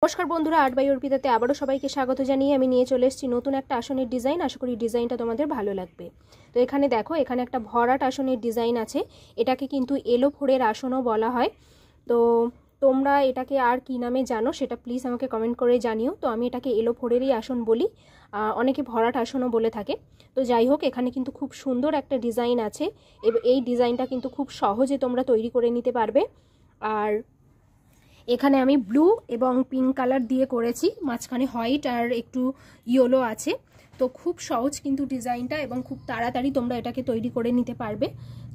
নমস্কার বন্ধুরা, art by অর্পিতাতে আবারও সবাইকে স্বাগত জানিয়ে আমি নিয়ে চলে এসেছি নতুন একটা আসনের ডিজাইন। আশা করি ডিজাইনটা তোমাদের ভালো লাগবে। তো এখানে দেখো, এখানে একটা ভরাট আসনের ডিজাইন আছে। এটাকে কিন্তু এলো ফোড়ের আসনও বলা হয়। তো তোমরা এটাকে আর কি নামে জানো সেটা প্লিজ আমাকে কমেন্ট করে জানিও। তো আমি এটাকে এলো ফোড়েরই আসন বলি, অনেকে ভরাট আসনও বলে থাকে। তো যাই হোক, এখানে কিন্তু খুব সুন্দর একটা ডিজাইন আছে। এই ডিজাইনটা কিন্তু খুব সহজে তোমরা তৈরি করে নিতে পারবে। আর এখানে আমি ব্লু এবং পিঙ্ক কালার দিয়ে করেছি, মাঝখানে হোয়াইট আর একটু ইয়েলো আছে। তো খুব সহজ কিন্তু ডিজাইনটা, এবং খুব তাড়াতাড়ি তোমরা এটাকে তৈরি করে নিতে পারবে।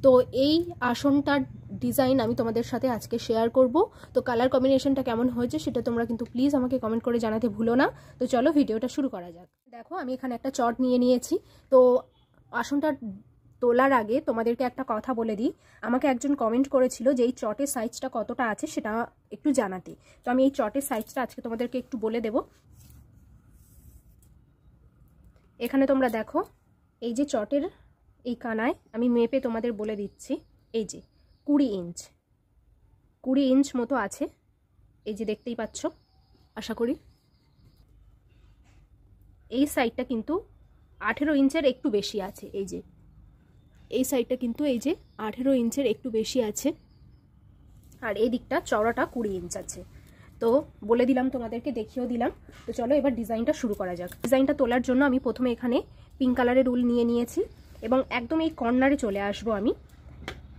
তো এই আসনটার ডিজাইন আমি তোমাদের সাথে আজকে শেয়ার করব। তো কালার কম্বিনেশনটা কেমন হয়েছে সেটা তোমরা কিন্তু প্লিজ আমাকে কমেন্ট করে জানাতে ভুলো না। তো চলো ভিডিওটা শুরু করা যাক। দেখো, আমি এখানে একটা চট নিয়ে নিয়েছি। তো আসনটা তোলার আগে তোমাদেরকে একটা কথা বলে দিই। আমাকে একজন কমেন্ট করেছিল যে এই চটের সাইজটা কতটা আছে সেটা একটু জানাতে। তো আমি এই চটের সাইজটা আজকে তোমাদেরকে একটু বলে দেব। এখানে তোমরা দেখো, এই যে চটের এই কানায় আমি মেপে তোমাদের বলে দিচ্ছি। এই যে 20 ইঞ্চ মতো আছে। এই যে দেখতেই পাচ্ছ, আশা করি। এই সাইডটা কিন্তু 18 ইঞ্চের একটু বেশি আছে। এই সাইডটা কিন্তু এই যে 18 ইঞ্চের একটু বেশি আছে, আর এই দিকটা চওড়াটা 20 ইঞ্চ আছে। তো বলে দিলাম তোমাদেরকে, দেখিয়েও দিলাম। তো চলো এবার ডিজাইনটা শুরু করা যাক। ডিজাইনটা তোলার জন্য আমি প্রথমে এখানে পিঙ্ক কালারের উল নিয়ে নিয়েছি, এবং একদম এই কর্নারে চলে আসবো আমি।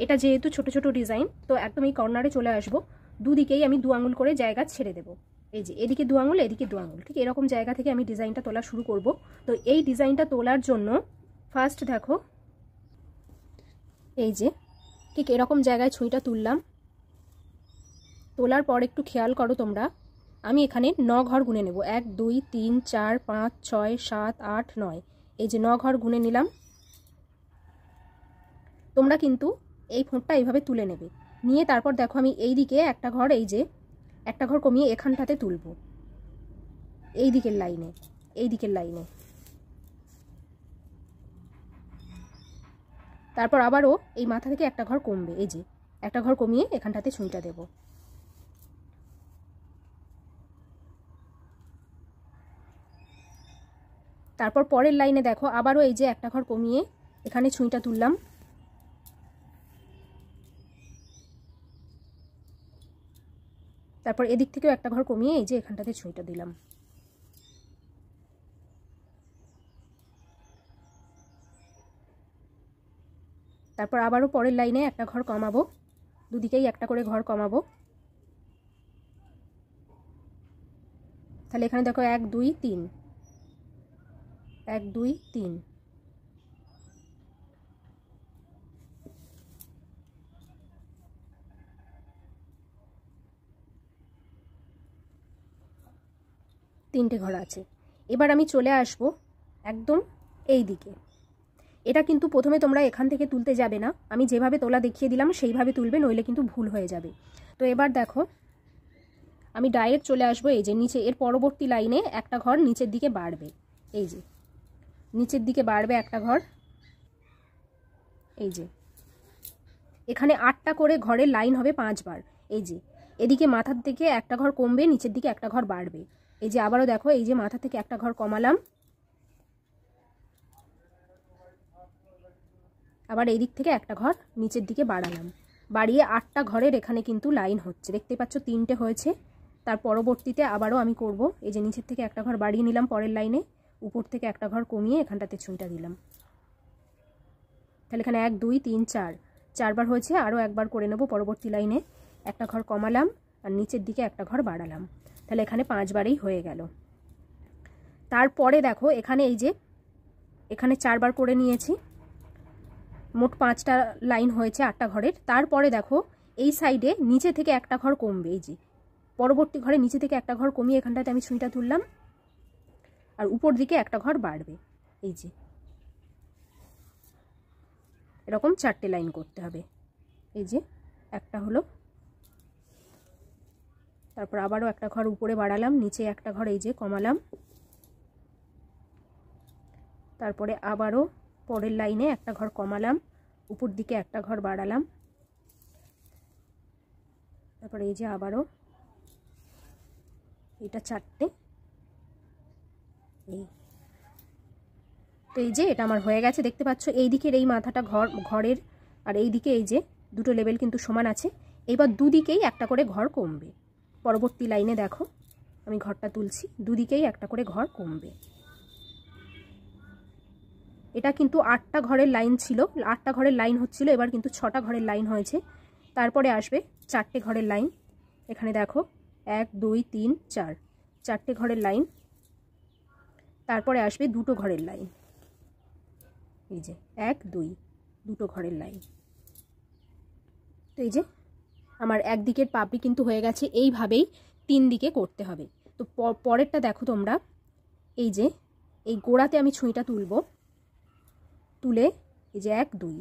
এটা যেহেতু ছোট ছোট ডিজাইন, তো একদম এই কর্নারে চলে আসবো। দুদিকেই আমি 2 আঙুল করে জায়গা ছেড়ে দেবো। এই যে এদিকে 2 আঙুল, এদিকে 2 আঙুল, ঠিক এরকম জায়গা থেকে আমি ডিজাইনটা তোলা শুরু করব। তো এই ডিজাইনটা তোলার জন্য ফার্স্ট দেখো, এই যে ঠিক এরকম জায়গায় ছুঁইটা তুললাম। তোলার পর একটু খেয়াল করো তোমরা, আমি এখানে 9 ঘর গুনে নেব। 1 2 3 4 5 6 7 8 9। এই যে 9 ঘর গুনে নিলাম। তোমরা কিন্তু এই ফোঁটটা এইভাবে তুলে নেবে। নিয়ে তারপর দেখো, আমি এই দিকে একটা ঘর, এই যে একটা ঘর কমিয়ে এখানটাতে তুলব, এই দিকের লাইনে। তারপর আবারও এই মাথা থেকে একটা ঘর কমবে, এই যে একটা ঘর কমিয়ে এখানটাতে ছুঁইটা দেব। তারপর পরের লাইনে দেখো, আবারও এই যে একটা ঘর কমিয়ে এখানে ছুঁইটা তুললাম। তারপর এদিক থেকেও একটা ঘর কমিয়ে এই যে এখানটাতে ছুঁইটা দিলাম। তারপর আবারও পরের লাইনে একটা ঘর কমাবো, দুদিকেই একটা করে ঘর কমাবো। তাহলে এখানে দেখো 1 2 3, 1 2 3। তিনটে ঘর আছে। এবার আমি চলে আসব একদম এই দিকে। এটা কিন্তু প্রথমে তোমরা এখান থেকে তুলতে যাবে না, আমি যেভাবে তোলা দেখিয়ে দিলাম সেইভাবে তুলবে, নইলে কিন্তু ভুল হয়ে যাবে। তো এবার দেখো, আমি ডাইরেক্ট চলে আসবো এই যে নিচে, এর পরবর্তী লাইনে একটা ঘর নিচের দিকে বাড়বে। এই যে নিচের দিকে বাড়বে একটা ঘর। এই যে এখানে 8টা করে ঘরের লাইন হবে 5 বার। এই যে এদিকে মাথার দিকে একটা ঘর কমবে, নিচের দিকে একটা ঘর বাড়বে। এই যে আবারও দেখো, এই যে মাথা থেকে একটা ঘর কমালাম, আবার এই দিক থেকে একটা ঘর নিচের দিকে বাড়ালাম। বাড়িয়ে 8টা ঘরের এখানে কিন্তু লাইন হচ্ছে, দেখতে পাচ্ছ 3টে হয়েছে। তার পরবর্তীতে আবারও আমি করব, এই যে নিচের থেকে একটা ঘর বাড়িয়ে নিলাম পরের লাইনে, উপর থেকে একটা ঘর কমিয়ে এখানটাতে ছুঁইটা দিলাম। তাহলে এখানে 1 2 3 4 4বার হয়েছে। আরও একবার করে নেব, পরবর্তী লাইনে একটা ঘর কমালাম আর নিচের দিকে একটা ঘর বাড়ালাম। তাহলে এখানে 5 বারেই হয়ে গেল। তারপরে দেখো, এখানে এই যে এখানে 4বার করে নিয়েছি, মোট 5টা লাইন হয়েছে 8টা ঘরের। তারপরে দেখো, এই সাইডে নিচে থেকে একটা ঘর কমবে। এই যে পরবর্তী ঘরে নিচে থেকে একটা ঘর কমিয়ে এখানটাতে আমি ছুঁইটা তুললাম, আর উপর দিকে একটা ঘর বাড়বে। এই যে এরকম 4টে লাইন করতে হবে। এই যে একটা হলো, তারপর আবারও একটা ঘর উপরে বাড়ালাম, নিচে একটা ঘর এই যে কমালাম, তারপরে আবারও পরের লাইনে একটা ঘর কমালাম, উপর দিকে একটা ঘর বাড়ালাম, তারপরে এই যে আবারও এটা 4টে। এই তো এই যে এটা আমার হয়ে গেছে, দেখতে পাচ্ছ এই দিকের এই মাথাটা ঘরের, আর এই দিকে এই যে দুটো লেভেল কিন্তু সমান আছে। এবার দুদিকেই একটা করে ঘর কমবে। পরবর্তী লাইনে দেখো আমি ঘরটা তুলছি, দুদিকেই একটা করে ঘর কমবে। এটা কিন্তু 8টা ঘরের লাইন ছিল, 8টা ঘরের লাইন হচ্ছিল, এবার কিন্তু 6টা ঘরের লাইন হয়েছে। তারপরে আসবে 4টে ঘরের লাইন। এখানে দেখো 1 2 3 4, 4টে ঘরের লাইন। তারপরে আসবে দুটো ঘরের লাইন, এই যে 1 2, দুটো ঘরের লাইন। তো এই যে আমার একদিকের পাপড়ি কিন্তু হয়ে গেছে। এইভাবেই 3 দিকে করতে হবে। তো পরেরটা দেখো তোমরা, এই যে এই গোড়াতে আমি ছুঁইটা তুলবো, তুলে এই যে 1 2,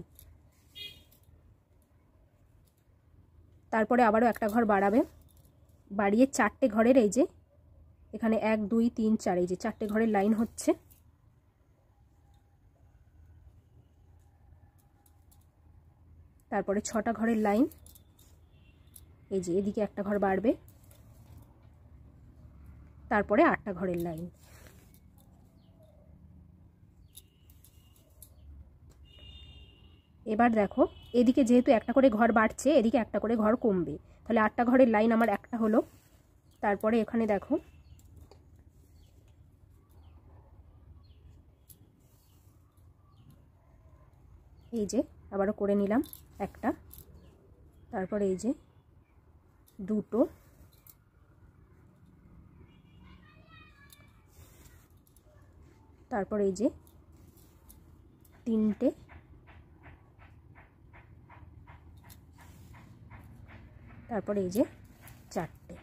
তারপরে আবারও একটা ঘর বাড়াবে, বাড়িয়ে 4টে ঘরের এই যে এখানে 1 2 3 4, এই যে 4টে ঘরের লাইন হচ্ছে। তারপরে 6টা ঘরের লাইন, এই যে এদিকে একটা ঘর বাড়বে, তারপরে 8টা ঘরের লাইন। এবার দেখো এদিকে যেহেতু একটা করে ঘর বাড়ছে, এদিকে একটা করে ঘর কমবে, তাহলে 8টা ঘরের লাইন আমার একটা হলো। তারপরে এখানে দেখো এই যে আবারও করে নিলাম একটা, তারপরে এই যে দুটো, তারপরে এই যে 3টে, তারপরে এই যে 4টে।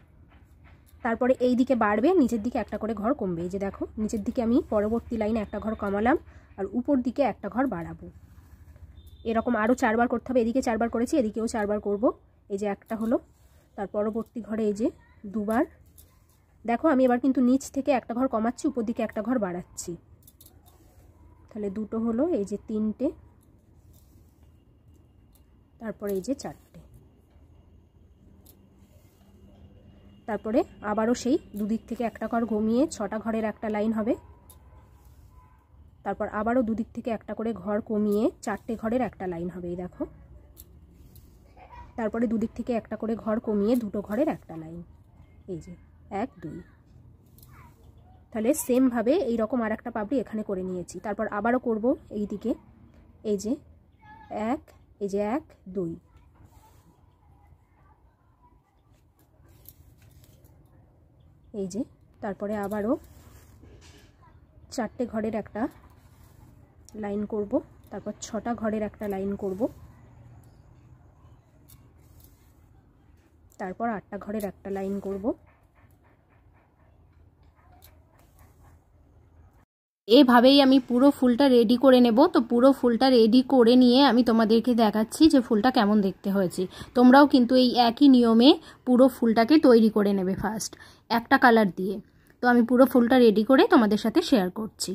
তারপরে এই দিকে বাড়বে, নিচের দিকে একটা করে ঘর কমবে। এই যে দেখো নিচের দিকে আমি পরবর্তী লাইনে একটা ঘর কমালাম, আর উপর দিকে একটা ঘর বাড়াবো। এরকম আরও 4বার করতে হবে। এদিকে 4বার করেছি, এদিকেও 4বার করব। এই যে একটা হলো, তার পরবর্তী ঘরে এই যে 2বার। দেখো আমি এবার কিন্তু নিচ থেকে একটা ঘর কমাচ্ছি, উপর দিকে একটা ঘর বাড়াচ্ছি, তাহলে দুটো হলো, এই যে 3টে, তারপরে এই যে 4টে। তারপরে আবারও সেই দুদিক থেকে একটা ঘর কমিয়ে 6টা ঘরের একটা লাইন হবে। তারপর আবারও দুদিক থেকে একটা করে ঘর কমিয়ে 4টে ঘরের একটা লাইন হবে, এই দেখো। তারপরে দুদিক থেকে একটা করে ঘর কমিয়ে দুটো ঘরের একটা লাইন, এই যে 1 2। তাহলে সেমভাবে এইরকম আর একটা পাপড়ি এখানে করে নিয়েছি। তারপর আবারও করব এই দিকে, এই যে 1, এই যে 1 2, এই যে তারপরে আবারও 4টে ঘরের একটা লাইন করব, তারপর 6টা ঘরের একটা লাইন করব, তারপর 8টা ঘরের একটা লাইন করব। এভাবেই আমি পুরো ফুলটা রেডি করে নেব। তো পুরো ফুলটা রেডি করে নিয়ে আমি তোমাদেরকে দেখাচ্ছি যে ফুলটা কেমন দেখতে হয়েছে। তোমরাও কিন্তু এই একই নিয়মে পুরো ফুলটাকে তৈরি করে নেবে ফার্স্ট একটা কালার দিয়ে। তো আমি পুরো ফুলটা রেডি করে তোমাদের সাথে শেয়ার করছি।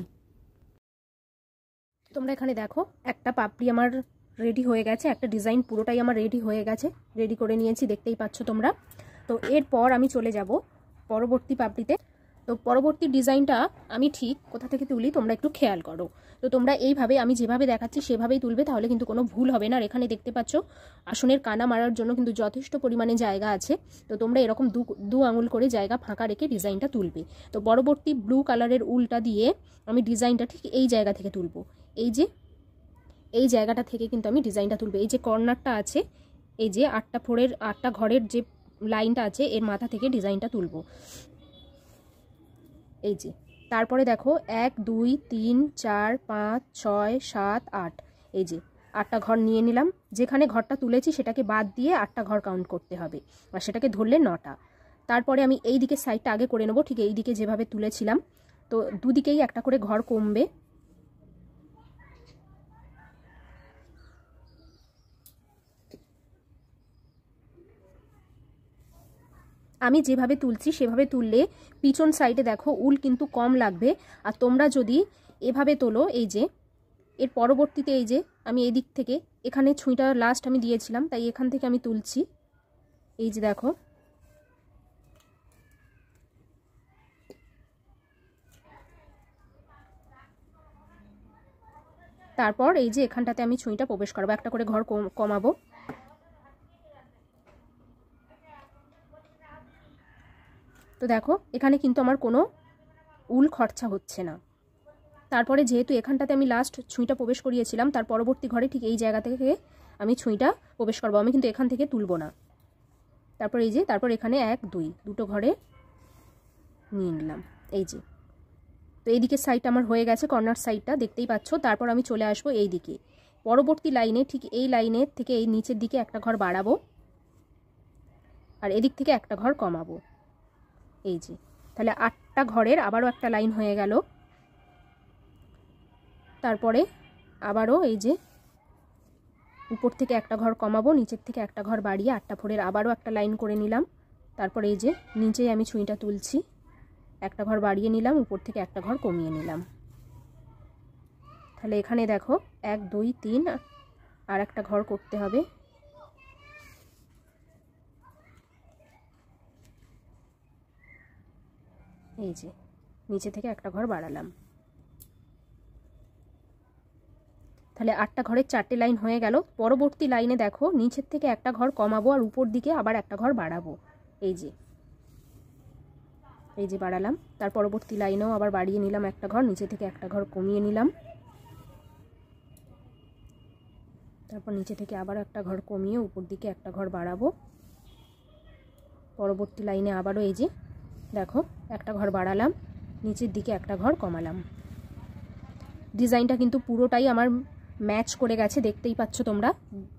তোমরা এখানে দেখো একটা পাপড়ি আমার রেডি হয়ে গেছে, একটা ডিজাইন পুরোটাই আমার রেডি হয়ে গেছে, রেডি করে নিয়েছি, দেখতেই পাচ্ছ তোমরা। তো এরপর আমি চলে যাব পরবর্তী পাপড়িতে। তো পরবর্তী ডিজাইনটা আমি ঠিক কোথা থেকে তুলি তোমরা একটু খেয়াল করো। তো তোমরা এইভাবে আমি যেভাবে দেখাচ্ছি সেভাবেই তুলবে, তাহলে কিন্তু কোনো ভুল হবে না। আর এখানে দেখতে পাচ্ছ আসনের কানা মারার জন্য কিন্তু যথেষ্ট পরিমাণে জায়গা আছে। তো তোমরা এরকম দু আঙুল করে জায়গা ফাঁকা রেখে ডিজাইনটা তুলবে। তো পরবর্তী ব্লু কালারের উলটা দিয়ে আমি ডিজাইনটা ঠিক এই জায়গা থেকে তুলবো, এই যে এই জায়গাটা থেকে কিন্তু আমি ডিজাইনটা তুলবো। এই যে কর্নারটা আছে, এই যে 8টা ঘরের যে লাইনটা আছে এর মাথা থেকে ডিজাইনটা তুলবো, এই যে। তারপরে দেখো 1 2 3 4 5 6 7 8, এই যে 8টা ঘর নিয়ে নিলাম। যেখানে ঘরটা তুলেছি সেটাকে বাদ দিয়ে 8টা ঘর কাউন্ট করতে হবে, আর সেটাকে ধরলে 9টা। তারপরে আমি এই দিকের সাইডটা আগে করে নেবো, ঠিক এই দিকে যেভাবে তুলেছিলাম। তো দুদিকেই একটা করে ঘর কমবে। আমি যেভাবে তুলছি সেভাবে তুললে পিছন সাইডে দেখো উল কিন্তু কম লাগবে। আর তোমরা যদি এভাবে তোলো, এই যে এর পরবর্তীতে এই যে আমি এই দিক থেকে এখানে ছুঁইটা লাস্ট আমি দিয়েছিলাম, তাই এখান থেকে আমি তুলছি, এই যে দেখো তারপর এই যে এখানটাতে আমি ছুঁইটা প্রবেশ করাবো, একটা করে ঘর কমাবো। তো দেখো এখানে কিন্তু আমার কোনো উল খরচা হচ্ছে না। তারপরে যেহেতু এখানটাতে আমি লাস্ট ছুঁইটা প্রবেশ করিয়েছিলাম, তার পরবর্তী ঘরে ঠিক এই জায়গা থেকে আমি ছুঁইটা প্রবেশ করবো, আমি কিন্তু এখান থেকে তুলব না। তারপর এই যে তারপর এখানে 1 2 দুটো ঘরে নিয়ে নিলাম। এই যে, তো এই দিকের সাইডটা আমার হয়ে গেছে, কর্নার সাইডটা দেখতেই পাচ্ছ। তারপর আমি চলে আসবো এই দিকে, পরবর্তী লাইনে ঠিক এই লাইনের থেকে এই নিচের দিকে একটা ঘর বাড়াবো আর এদিক থেকে একটা ঘর কমাবো। এই যে, তাহলে 8টা ঘরের আবারও একটা লাইন হয়ে গেল। তারপরে আবারও এই যে উপর থেকে একটা ঘর কমাবো, নিচের থেকে একটা ঘর বাড়িয়ে 8টা ঘরের আবারও একটা লাইন করে নিলাম। তারপরে এই যে নিচেই আমি ছুঁইটা তুলছি, একটা ঘর বাড়িয়ে নিলাম, উপর থেকে একটা ঘর কমিয়ে নিলাম। তাহলে এখানে দেখো 1 2 3 আর একটা ঘর করতে হবে। এই যে নিচে থেকে একটা ঘর বাড়ালাম। তাহলে 8টা ঘরের 4টে লাইন হয়ে গেল। পরবর্তী লাইনে দেখো নিচের থেকে একটা ঘর কমাবো আর উপর দিকে আবার একটা ঘর বাড়াবো। এই যে বাড়ালাম। তার পরবর্তী লাইনেও আবার বাড়িয়ে নিলাম একটা ঘর, নিচে থেকে একটা ঘর কমিয়ে নিলাম। তারপর নিচে থেকে আবার একটা ঘর কমিয়ে উপর দিকে একটা ঘর বাড়াবো। পরবর্তী লাইনে আবারও এই যে দেখো একটা ঘর বাড়ালাম, নিচের দিকে একটা ঘর কমালাম। ডিজাইনটা কিন্তু পুরোটাই আমার ম্যাচ করে গেছে, দেখতেই পাচ্ছ তোমরা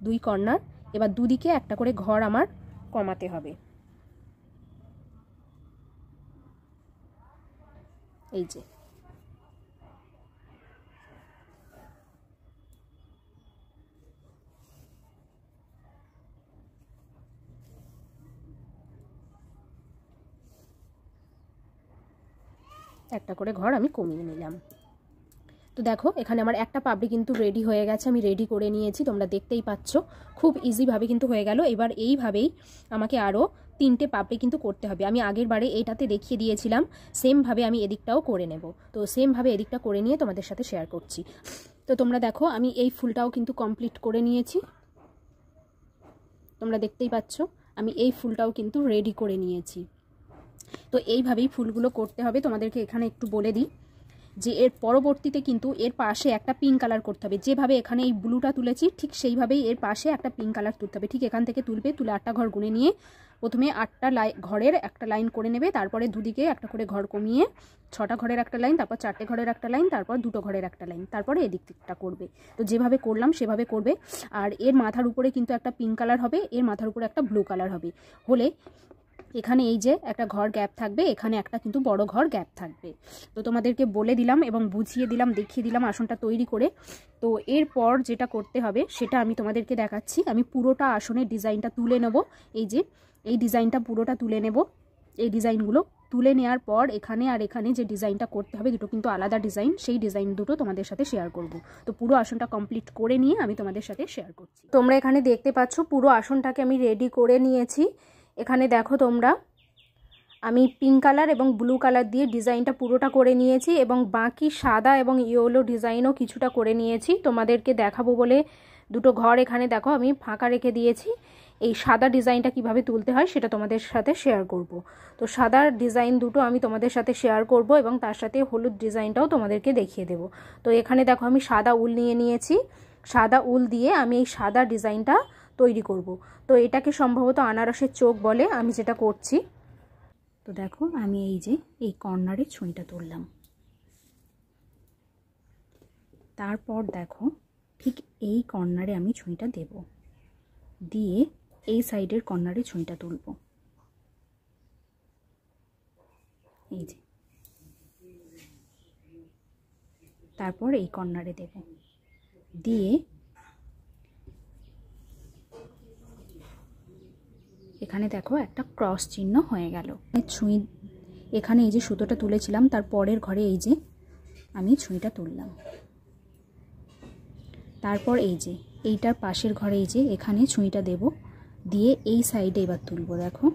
2 কর্নার। এবার দুদিকে একটা করে ঘর আমার কমাতে হবে। এই যে একটা করে ঘর আমি কমিয়ে নিলাম। তো দেখো এখানে আমার একটা পাপড়ি কিন্তু রেডি হয়ে গেছে, আমি রেডি করে নিয়েছি, তোমরা দেখতেই পাচ্ছ খুব ইজিভাবে কিন্তু হয়ে গেল। এবার এইভাবেই আমাকে আরও 3টে পাপড়ি কিন্তু করতে হবে। আমি আগের বারে এটাতে দেখিয়ে দিয়েছিলাম, সেমভাবে আমি এদিকটাও করে নেব। তো সেমভাবে এদিকটা করে নিয়ে তোমাদের সাথে শেয়ার করছি। তো তোমরা দেখো আমি এই ফুলটাও কিন্তু কমপ্লিট করে নিয়েছি, তোমরা দেখতেই পাচ্ছ আমি এই ফুলটাও কিন্তু রেডি করে নিয়েছি। তো এইভাবেই ফুলগুলো করতে হবে। তোমাদেরকে এখানে একটু বলে দিই যে এর পরবর্তীতে কিন্তু এর পাশে একটা পিঙ্ক কালার করতে হবে। যেভাবে এখানে এই ব্লুটা তুলেছি ঠিক সেইভাবেই এর পাশে একটা পিঙ্ক কালার তুলতে হবে। ঠিক এখান থেকে তুলবে, তুলে 8টা ঘর গুনে নিয়ে প্রথমে 8টা ঘরের একটা লাইন করে নেবে, তারপরে দুদিকে একটা করে ঘর কমিয়ে 6টা ঘরের একটা লাইন, তারপর 4টে ঘরের একটা লাইন, তারপর 2টো ঘরের একটা লাইন, তারপরে এদিক দিকটা করবে। তো যেভাবে করলাম সেভাবে করবে। আর এর মাথার উপরে কিন্তু একটা পিঙ্ক কালার হবে, এর মাথার উপরে একটা ব্লু কালার হবে। হলে এখানে এই যে একটা ঘর গ্যাপ থাকবে, এখানে একটা কিন্তু বড় ঘর গ্যাপ থাকবে। তো তোমাদেরকে বলে দিলাম এবং বুঝিয়ে দিলাম, দেখিয়ে দিলাম আসনটা তৈরি করে। তো এরপর যেটা করতে হবে সেটা আমি তোমাদেরকে দেখাচ্ছি। আমি পুরোটা আসনের ডিজাইনটা তুলে নেব। এই যে এই ডিজাইনটা পুরোটা তুলে নেব। এই ডিজাইনগুলো তুলে নেওয়ার পর এখানে আর এখানে যে ডিজাইনটা করতে হবে দুটো কিন্তু আলাদা ডিজাইন, সেই ডিজাইন দুটো তোমাদের সাথে শেয়ার করব। তো পুরো আসনটা কমপ্লিট করে নিয়ে আমি তোমাদের সাথে শেয়ার করছি। তোমরা এখানে দেখতে পাচ্ছ পুরো আসনটাকে আমি রেডি করে নিয়েছি। এখানে দেখো তোমরা আমি পিঙ্ক কালার এবং ব্লু কালার দিয়ে ডিজাইনটা পুরোটা করে নিয়েছি এবং বাকি সাদা এবং ইয়েলো ডিজাইনও কিছুটা করে নিয়েছি। তোমাদেরকে দেখাবো বলে দুটো ঘর এখানে দেখো আমি ফাঁকা রেখে দিয়েছি। এই সাদা ডিজাইনটা কিভাবে তুলতে হয় সেটা তোমাদের সাথে শেয়ার করব। তো সাদা ডিজাইন দুটো আমি তোমাদের সাথে শেয়ার করব এবং তার সাথে হলুদ ডিজাইনটাও তোমাদেরকে দেখিয়ে দেব। তো এখানে দেখো আমি সাদা উল নিয়ে নিয়েছি, সাদা উল দিয়ে আমি এই সাদা ডিজাইনটা তৈরি করব। তো এটাকে সম্ভবত আনারসের চোখ বলে, আমি যেটা করছি। তো দেখো আমি এই যে এই কর্নারে ছুঁইটা তুললাম, তারপর দেখো ঠিক এই কর্নারে আমি ছুঁইটা দেব, দিয়ে এই সাইডের কর্নারে ছুঁইটা তুলব। এই যে তারপর এই কর্নারে দেব, দিয়ে এখানে দেখো একটা ক্রস চিহ্ন হয়ে গেল। ছুঁই এখানে এই যে সুতোটা তুলেছিলাম তার পরের ঘরে এই যে আমি ছুঁইটা তুললাম। তারপর এই যে এইটার পাশের ঘরে এই যে এখানে ছুঁইটা দেব, দিয়ে এই সাইডে এবার তুলব। দেখো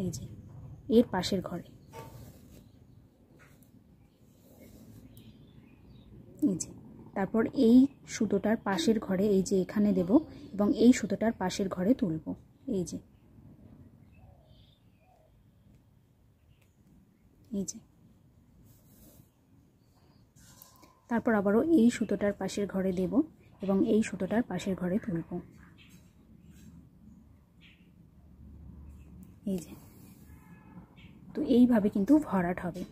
এই যে এর পাশের ঘরে এই যে তারপর এই সুতোটার পাশের ঘরে এই যে এখানে দেব এবং এই সুতোটার পাশের ঘরে তুলব, এই যে তারপর আবারও এই সুতোটার পাশের ঘরে দেব এবং এই সুতোটার পাশের ঘরে তুলব, এই যে। তো এইভাবে কিন্তু ভরাট হবে।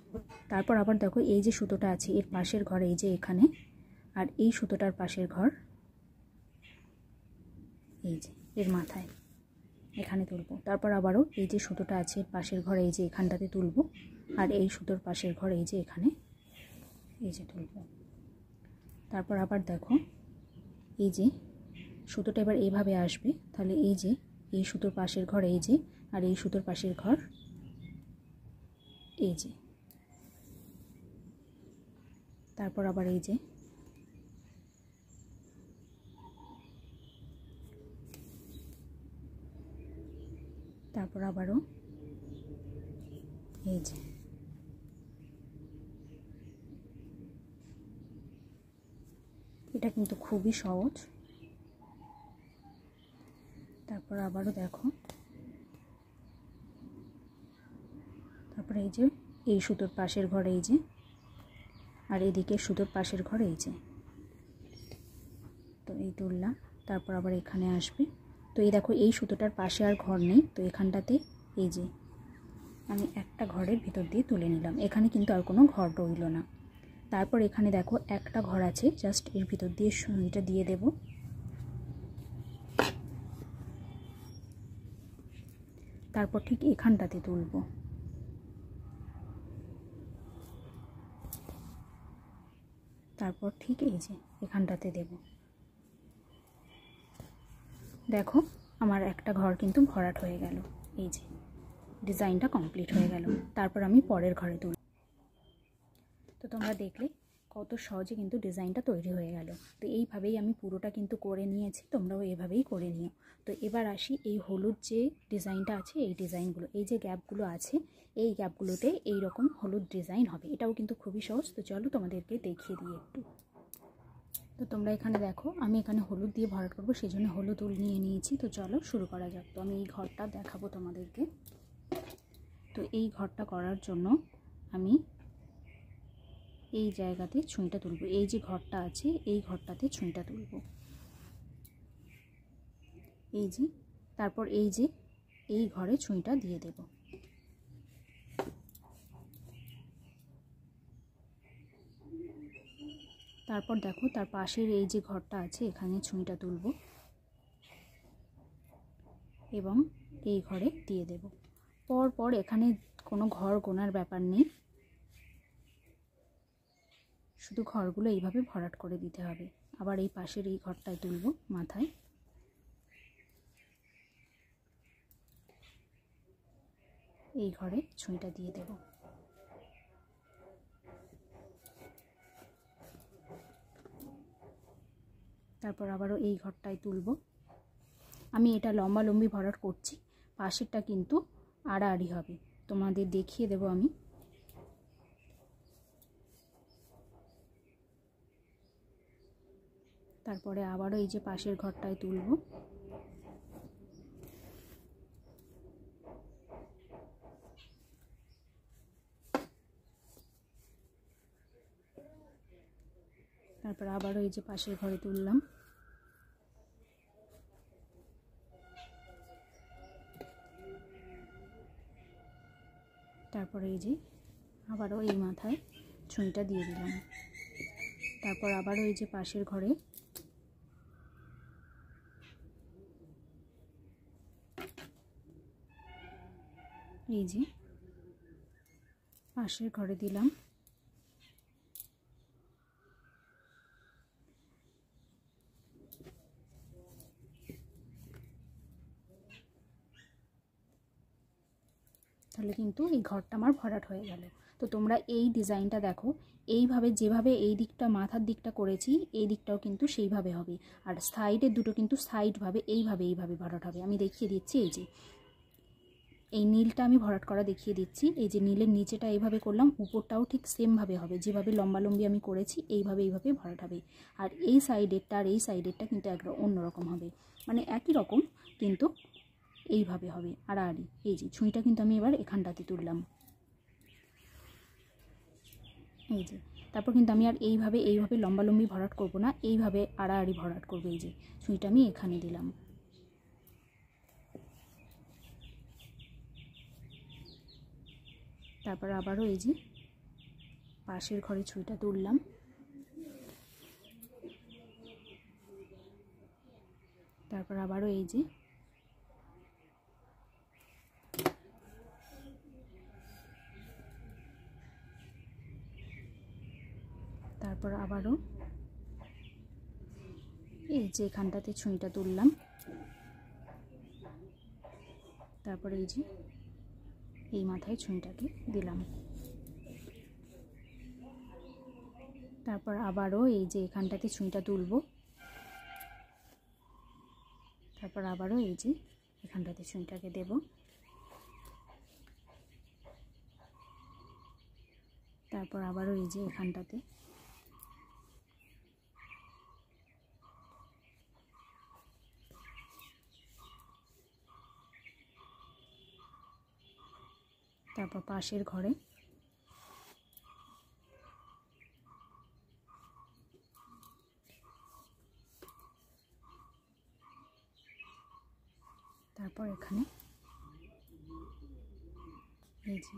তারপর আবার দেখো এই যে সুতোটা আছে এর পাশের ঘরে এই যে এখানে, আর এই সুতোটার পাশের ঘর এই যে এর মাথায় এখানে তুলব। তারপর আবারও এই যে সুতোটা আছে এর পাশের ঘরে এই যে এখানটাতে তুলব, আর এই সুতোর পাশের ঘর এই যে এখানে এই যে তুলব। তারপর আবার দেখো এই যে সুতোটা এবার এইভাবে আসবে, তাহলে এই যে এই সুতোর পাশের ঘর এই যে, আর এই সুতোর পাশের ঘর এই যে। তারপর আবার এই যে তারপর আবারও এই যে। এটা কিন্তু খুবই সহজ। তারপর আবারও দেখো, তারপর এই যে এই সুতোর পাশের ঘর এই যে, আর এদিকে সুতোর পাশের ঘর এই যে। তো এই তুললাম, তারপর আবার এখানে আসবে। তো এই দেখো এই সুতোটার পাশে আর ঘর নেই, তো এখানটাতে এই যে আমি একটা ঘরের ভিতর দিয়ে তুলে নিলাম, এখানে কিন্তু আর কোনো ঘর রইল না। তারপর এখানে দেখো একটা ঘর আছে, জাস্ট এর ভিতর দিয়ে সুইটা দিয়ে দেব। তারপর ঠিক এখানটাতে তুলব, তারপর ঠিক এই যে এখানটাতে দেব। দেখো আমার একটা ঘর কিন্তু ভরাট হয়ে গেল, এই যে ডিজাইনটা কমপ্লিট হয়ে গেল। তারপর আমি পরের ঘরে তুলব। তো তোমরা দেখলে কত সহজে কিন্তু ডিজাইনটা তৈরি হয়ে গেল। তো এইভাবেই আমি পুরোটা কিন্তু করে নিয়েছি, তোমরাও এভাবেই করে নিও। তো এবার আসি এই হলুদ যে ডিজাইনটা আছে এই ডিজাইনগুলো, এই যে গ্যাপগুলো আছে এই গ্যাপগুলোতে এই রকম হলুদ ডিজাইন হবে। এটাও কিন্তু খুবই সহজ। তো চলো তোমাদেরকে দেখিয়ে দিই একটু। তো তোমরা এখানে দেখো আমি এখানে হলুদ দিয়ে ভরাট করবো, সেই জন্য হলুদ উল নিয়ে নিয়েছি। তো চলো শুরু করা যাক। তো আমি এই ঘরটা দেখাবো তোমাদেরকে। তো এই ঘরটা করার জন্য আমি এই জায়গাতে ছুঁইটা তুলব, এই যে ঘরটা আছে এই ঘরটাতে ছুঁইটা তুলব, এই যে। তারপর এই যে এই ঘরে ছুঁইটা দিয়ে দেব। তারপর দেখো তার পাশের এই যে ঘরটা আছে এখানে ছুঁইটা তুলব এবং এই ঘরে দিয়ে দেব। পর এখানে কোনো ঘর গোনার ব্যাপার নেই, শুধু ঘরগুলো এইভাবে ভরাট করে দিতে হবে। আবার এই পাশের এই ঘরটায় তুলব মাথায়, এই ঘরে ছুঁইটা দিয়ে দেব। তারপর আবারও এই ঘরটায় তুলব। আমি এটা লম্বালম্বি ভরাট করছি, পাশেরটা কিন্তু আড়াআড়ি হবে, তোমাদের দেখিয়ে দেব আমি। তারপরে আবারও এই যে পাশের ঘরটায় তুলব, তারপর আবারও এই যে পাশের ঘরে তুললাম, তারপরে এই যে আবারও এই মাথায় ছুঁইটা দিয়ে দিলাম। তারপর আবারও এই যে পাশের ঘরে এই যে পাশের ঘরে দিলাম। তাহলে কিন্তু এই ঘরটা আমার ভরাট হয়ে গেল। তো তোমরা এই ডিজাইনটা দেখো, এইভাবে যেভাবে এই দিকটা মাথার দিকটা করেছি এই দিকটাও কিন্তু সেইভাবে হবে, আর সাইডের দুটো কিন্তু সাইডভাবে এইভাবে ভরাট হবে। আমি দেখিয়ে দিচ্ছি, এই যে এই নীলটা আমি ভরাট করা দেখিয়ে দিচ্ছি। এই যে নীলের নিচেটা এইভাবে করলাম, উপরটাও ঠিক সেমভাবে হবে, যেভাবে লম্বালম্বি আমি করেছি এইভাবে ভরাট হবে। আর এই সাইডেরটা আর এই সাইডেরটা কিন্তু একদম অন্যরকম হবে, মানে একই রকম কিন্তু এইভাবে হবে আড়াআড়ি। এই যে ছুঁইটা কিন্তু আমি এবার এখানটাতে তুললাম, এই যে। তারপর কিন্তু আমি আর এইভাবে লম্বালম্বি ভরাট করব না, এইভাবে আড়াআড়ি ভরাট করব। এই যে ছুঁইটা আমি এখানে দিলাম। তারপর আবারও এই যে পাশের ঘরে ছুঁইটা তুললাম, তারপর আবারও এই যে তারপর আবারও এই যে এখানটাতে ছুঁইটা তুললাম, তারপর এই যে এই মাথায় ছুঁইটাকে দিলাম। তারপর আবারও এই যে এখানটাতে ছুঁইটা তুলব, তারপর আবারও এই যে এখানটাতে ছুঁইটাকে দেব, তারপর আবারও এই যে এখানটাতে, তারপর পাশের ঘরে, তারপর এখানে এই যে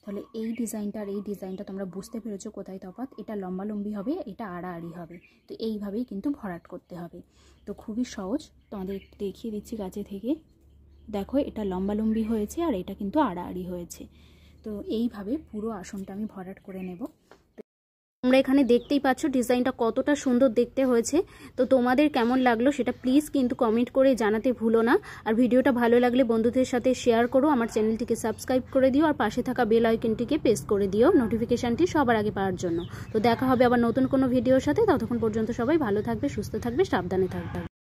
তাহলে এই ডিজাইনটা আর এই ডিজাইনটা তোমরা বুঝতে পেরেছো কোথায় তফাৎ। এটা লম্বালম্বি হবে, এটা আড়াআড়ি হবে। তো এইভাবেই কিন্তু ভরাট করতে হবে। তো খুবই সহজ, তোমাদের দেখিয়ে দিচ্ছি কাছে থেকে। দেখো এটা লম্বালম্বি হয়েছে আর এটা কিন্তু আড়াআড়ি হয়েছে। তো এইভাবে পুরো আসনটা আমি ভরাট করে নেব। তোমরা এখানে দেখতেই পাচ্ছ ডিজাইনটা কতটা সুন্দর দেখতে হয়েছে। তো তোমাদের কেমন লাগলো সেটা প্লিজ কিন্তু কমেন্ট করে জানাতে ভুলো না। আর ভিডিওটা ভালো লাগলে বন্ধুদের সাথে শেয়ার করো, আমার চ্যানেলটিকে সাবস্ক্রাইব করে দিও, আর পাশে থাকা বেল আইকনটিকে প্রেস করে দিও নোটিফিকেশনটি সবার আগে পাওয়ার জন্য। তো দেখা হবে আবার নতুন কোনো ভিডিওর সাথে। ততক্ষণ পর্যন্ত সবাই ভালো থাকবে, সুস্থ থাকবে, সাবধানে থাকবে।